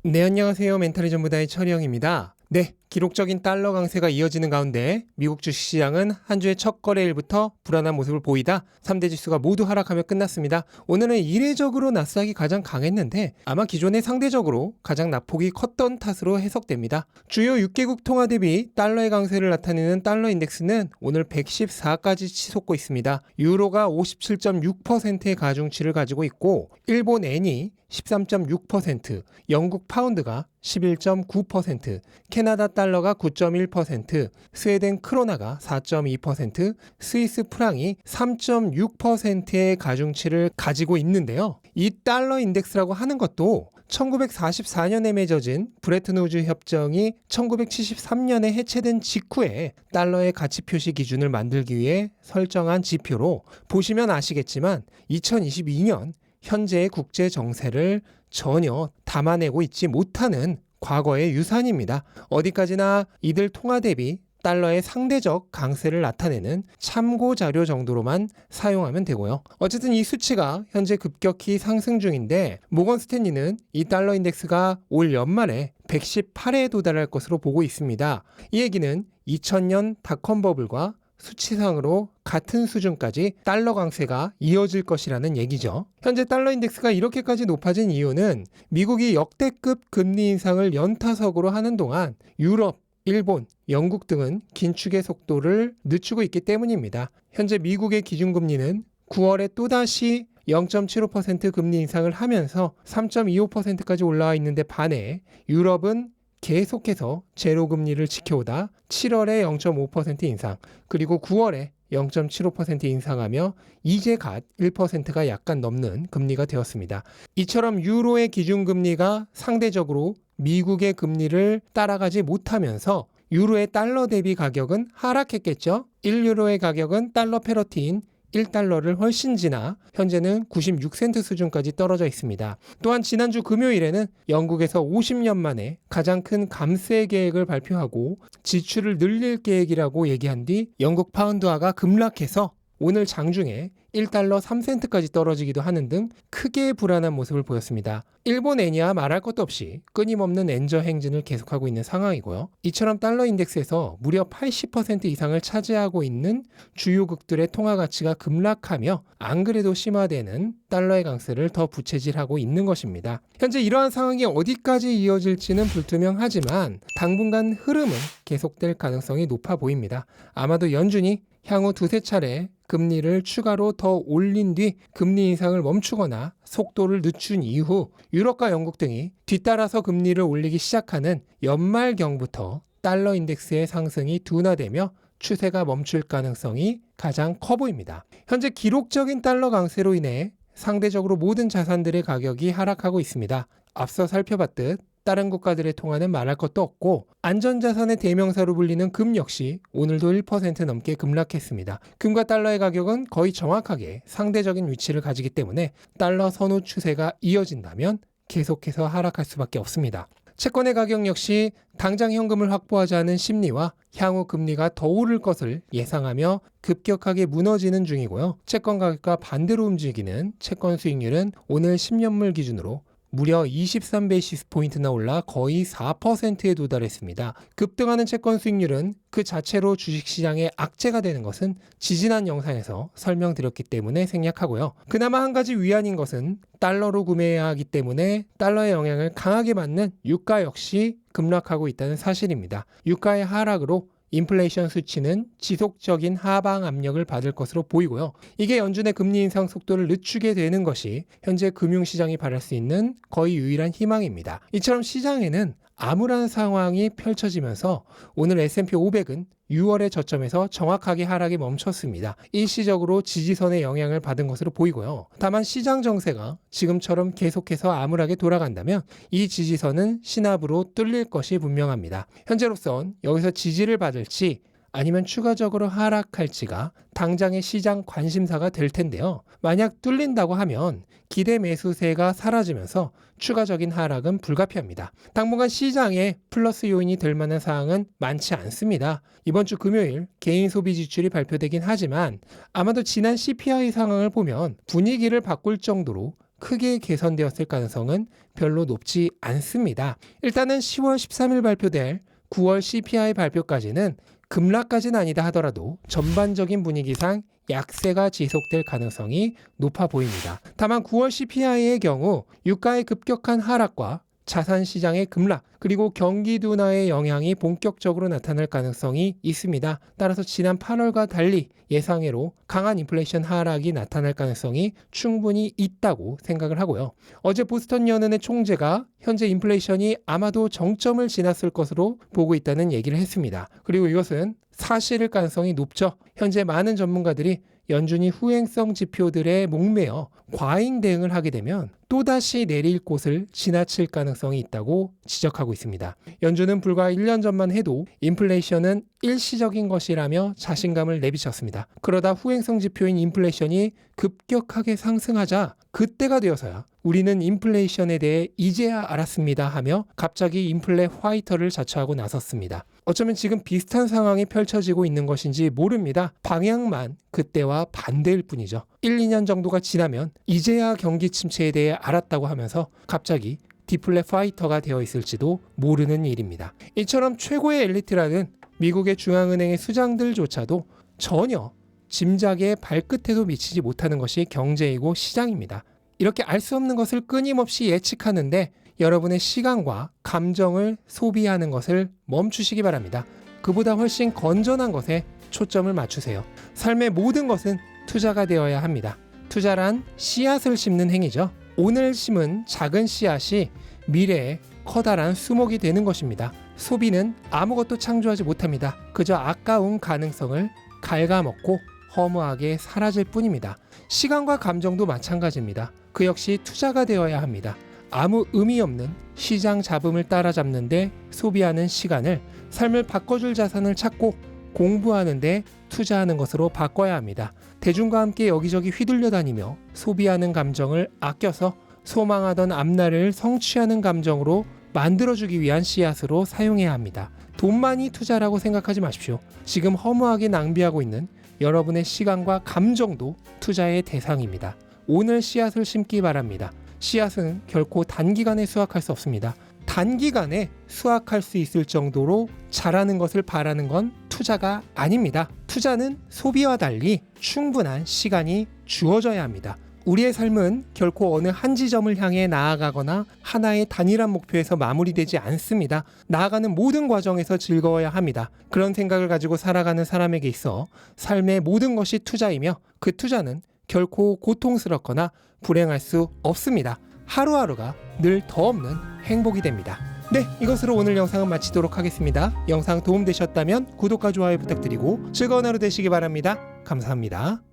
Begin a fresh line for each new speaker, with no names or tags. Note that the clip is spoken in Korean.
네, 안녕하세요. 멘탈의 전부다의 철영입니다. 네, 기록적인 달러 강세가 이어지는 가운데 미국 주식시장은 한 주의 첫 거래일부터 불안한 모습을 보이다 3대 지수가 모두 하락하며 끝났습니다. 오늘은 이례적으로 나스닥이 가장 강했는데 아마 기존에 상대적으로 가장 낙폭이 컸던 탓으로 해석됩니다. 주요 6개국 통화 대비 달러의 강세를 나타내는 달러 인덱스는 오늘 114까지 치솟고 있습니다. 유로가 57.6%의 가중치를 가지고 있고 일본 엔이 13.6%, 영국 파운드가 11.9%, 캐나다 달러가 9.1%, 스웨덴 크로나가 4.2%, 스위스 프랑이 3.6%의 가중치를 가지고 있는데요. 이 달러 인덱스라고 하는 것도 1944년에 맺어진 브레튼 우즈 협정이 1973년에 해체된 직후에 달러의 가치 표시 기준을 만들기 위해 설정한 지표로 보시면 아시겠지만 2022년 현재의 국제 정세를 전혀 담아내고 있지 못하는 과거의 유산입니다. 어디까지나 이들 통화 대비 달러의 상대적 강세를 나타내는 참고 자료 정도로만 사용하면 되고요. 어쨌든 이 수치가 현재 급격히 상승 중인데 모건 스탠리는 이 달러 인덱스가 올 연말에 118에 도달할 것으로 보고 있습니다. 이 얘기는 2000년 닷컴 버블과 수치상으로 같은 수준까지 달러 강세가 이어질 것이라는 얘기죠. 현재 달러 인덱스가 이렇게까지 높아진 이유는 미국이 역대급 금리 인상을 연타석으로 하는 동안 유럽, 일본, 영국 등은 긴축의 속도를 늦추고 있기 때문입니다. 현재 미국의 기준금리는 9월에 또다시 0.75% 금리 인상을 하면서 3.25%까지 올라와 있는데 반해 유럽은 계속해서 제로금리를 지켜오다 7월에 0.5% 인상, 그리고 9월에 0.75% 인상하며 이제 갓 1%가 약간 넘는 금리가 되었습니다. 이처럼 유로의 기준금리가 상대적으로 미국의 금리를 따라가지 못하면서 유로의 달러 대비 가격은 하락했겠죠. 1유로의 가격은 달러 패러티인 1달러를 훨씬 지나 현재는 96센트 수준까지 떨어져 있습니다. 또한 지난주 금요일에는 영국에서 50년 만에 가장 큰 감세 계획을 발표하고 지출을 늘릴 계획이라고 얘기한 뒤 영국 파운드화가 급락해서 오늘 장중에 1달러 3센트까지 떨어지기도 하는 등 크게 불안한 모습을 보였습니다. 일본 엔이야 말할 것도 없이 끊임없는 엔저 행진을 계속하고 있는 상황이고요. 이처럼 달러 인덱스에서 무려 80% 이상을 차지하고 있는 주요국들의 통화 가치가 급락하며 안 그래도 심화되는 달러의 강세를 더 부채질하고 있는 것입니다. 현재 이러한 상황이 어디까지 이어질지는 불투명하지만 당분간 흐름은 계속될 가능성이 높아 보입니다. 아마도 연준이 향후 두세 차례 금리를 추가로 더 올린 뒤 금리 인상을 멈추거나 속도를 늦춘 이후 유럽과 영국 등이 뒤따라서 금리를 올리기 시작하는 연말경부터 달러 인덱스의 상승이 둔화되며 추세가 멈출 가능성이 가장 커 보입니다. 현재 기록적인 달러 강세로 인해 상대적으로 모든 자산들의 가격이 하락하고 있습니다. 앞서 살펴봤듯 다른 국가들의 통화는 말할 것도 없고 안전자산의 대명사로 불리는 금 역시 오늘도 1% 넘게 급락했습니다. 금과 달러의 가격은 거의 정확하게 상대적인 위치를 가지기 때문에 달러 선호 추세가 이어진다면 계속해서 하락할 수밖에 없습니다. 채권의 가격 역시 당장 현금을 확보하자는 심리와 향후 금리가 더 오를 것을 예상하며 급격하게 무너지는 중이고요. 채권 가격과 반대로 움직이는 채권 수익률은 오늘 10년물 기준으로 무려 23베이시스 포인트나 올라 거의 4%에 도달했습니다. 급등하는 채권 수익률은 그 자체로 주식시장의 악재가 되는 것은 지지난 영상에서 설명드렸기 때문에 생략하고요. 그나마 한 가지 위안인 것은 달러로 구매해야 하기 때문에 달러의 영향을 강하게 받는 유가 역시 급락하고 있다는 사실입니다. 유가의 하락으로 인플레이션 수치는 지속적인 하방 압력을 받을 것으로 보이고요. 이게 연준의 금리 인상 속도를 늦추게 되는 것이 현재 금융시장이 바랄 수 있는 거의 유일한 희망입니다. 이처럼 시장에는 암울한 상황이 펼쳐지면서 오늘 S&P 500은 6월의 저점에서 정확하게 하락이 멈췄습니다. 일시적으로 지지선의 영향을 받은 것으로 보이고요. 다만 시장 정세가 지금처럼 계속해서 암울하게 돌아간다면 이 지지선은 신압으로 뚫릴 것이 분명합니다. 현재로선 여기서 지지를 받을지 아니면 추가적으로 하락할지가 당장의 시장 관심사가 될 텐데요. 만약 뚫린다고 하면 기대 매수세가 사라지면서 추가적인 하락은 불가피합니다. 당분간 시장에 플러스 요인이 될 만한 사항은 많지 않습니다. 이번 주 금요일 개인 소비 지출이 발표되긴 하지만 아마도 지난 CPI 상황을 보면 분위기를 바꿀 정도로 크게 개선되었을 가능성은 별로 높지 않습니다. 일단은 10월 13일 발표될 9월 CPI 발표까지는 급락까지는 아니다 하더라도 전반적인 분위기상 약세가 지속될 가능성이 높아 보입니다. 다만 9월 CPI의 경우 유가의 급격한 하락과 자산 시장의 급락 그리고 경기 둔화의 영향이 본격적으로 나타날 가능성이 있습니다. 따라서 지난 8월과 달리 예상외로 강한 인플레이션 하락이 나타날 가능성이 충분히 있다고 생각을 하고요. 어제 보스턴 연은의 총재가 현재 인플레이션이 아마도 정점을 지났을 것으로 보고 있다는 얘기를 했습니다. 그리고 이것은 사실일 가능성이 높죠. 현재 많은 전문가들이 연준이 후행성 지표들에 목매어 과잉 대응을 하게 되면 또다시 내릴 곳을 지나칠 가능성이 있다고 지적하고 있습니다. 연준은 불과 1년 전만 해도 인플레이션은 일시적인 것이라며 자신감을 내비쳤습니다. 그러다 후행성 지표인 인플레이션이 급격하게 상승하자 그때가 되어서야 우리는 인플레이션에 대해 이제야 알았습니다 하며 갑자기 인플레 화이터를 자처하고 나섰습니다. 어쩌면 지금 비슷한 상황이 펼쳐지고 있는 것인지 모릅니다. 방향만 그때와 반대일 뿐이죠. 1, 2년 정도가 지나면 이제야 경기 침체에 대해 알았다고 하면서 갑자기 디플레 파이터가 되어 있을지도 모르는 일입니다. 이처럼 최고의 엘리트라는 미국의 중앙은행의 수장들조차도 전혀 짐작의 발끝에도 미치지 못하는 것이 경제이고 시장입니다. 이렇게 알 수 없는 것을 끊임없이 예측하는데 여러분의 시간과 감정을 소비하는 것을 멈추시기 바랍니다. 그보다 훨씬 건전한 것에 초점을 맞추세요. 삶의 모든 것은 투자가 되어야 합니다. 투자란 씨앗을 심는 행위죠. 오늘 심은 작은 씨앗이 미래에 커다란 수목이 되는 것입니다. 소비는 아무것도 창조하지 못합니다. 그저 아까운 가능성을 갉아먹고 허무하게 사라질 뿐입니다. 시간과 감정도 마찬가지입니다. 그 역시 투자가 되어야 합니다. 아무 의미 없는 시장 잡음을 따라잡는데 소비하는 시간을 삶을 바꿔줄 자산을 찾고 공부하는데 투자하는 것으로 바꿔야 합니다. 대중과 함께 여기저기 휘둘려 다니며 소비하는 감정을 아껴서 소망하던 앞날을 성취하는 감정으로 만들어주기 위한 씨앗으로 사용해야 합니다. 돈만이 투자라고 생각하지 마십시오. 지금 허무하게 낭비하고 있는 여러분의 시간과 감정도 투자의 대상입니다. 오늘 씨앗을 심기 바랍니다. 씨앗은 결코 단기간에 수확할 수 없습니다. 단기간에 수확할 수 있을 정도로 자라는 것을 바라는 건 투자가 아닙니다. 투자는 소비와 달리 충분한 시간이 주어져야 합니다. 우리의 삶은 결코 어느 한 지점을 향해 나아가거나 하나의 단일한 목표에서 마무리되지 않습니다. 나아가는 모든 과정에서 즐거워야 합니다. 그런 생각을 가지고 살아가는 사람에게 있어 삶의 모든 것이 투자이며 그 투자는 결코 고통스럽거나 불행할 수 없습니다. 하루하루가 늘 더 없는 행복이 됩니다. 네, 이것으로 오늘 영상은 마치도록 하겠습니다. 영상 도움되셨다면 구독과 좋아요 부탁드리고 즐거운 하루 되시기 바랍니다. 감사합니다.